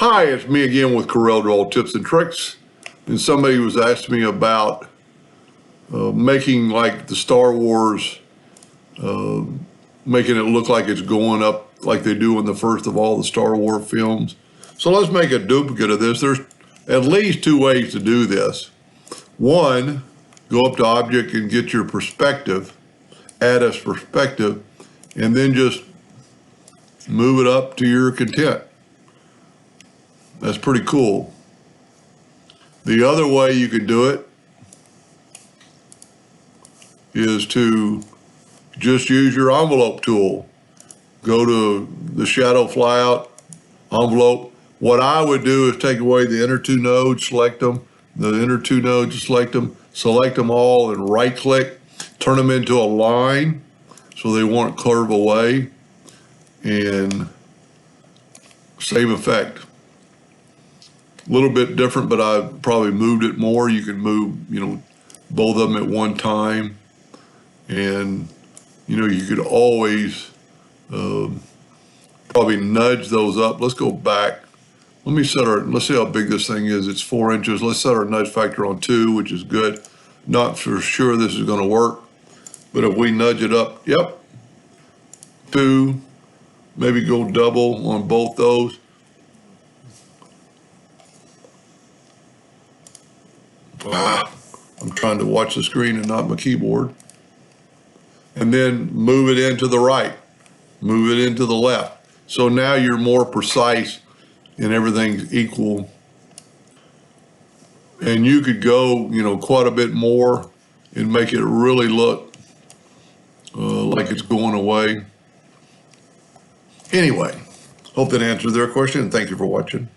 Hi, it's me again with Corel Draw Tips and Tricks. And somebody was asking me about making like the Star Wars, making it look like it's going up like they do in the first of all the Star Wars films. So let's make a duplicate of this. There's at least two ways to do this. One, go up to Object and get your perspective, add a perspective, and then just move it up to your content. That's pretty cool. The other way you can do it is to just use your envelope tool. Go to the shadow flyout envelope. What I would do is take away the inner two nodes, select them, the inner two nodes, select them all and right click, turn them into a line so they won't curve away, and save effect. A little bit different, but I probably moved it more. You can move, both of them at one time. And, you could always probably nudge those up. Let's go back. Let's see how big this thing is. It's 4 inches. Let's set our nudge factor on 2, which is good. Not for sure this is going to work, but if we nudge it up, yep, 2, maybe go double on both those. I'm trying to watch the screen and not my keyboard. And then move it into the right, move it into the left. So now you're more precise and everything's equal. And you could go, quite a bit more and make it really look like it's going away. Anyway, hope that answered their question, and thank you for watching.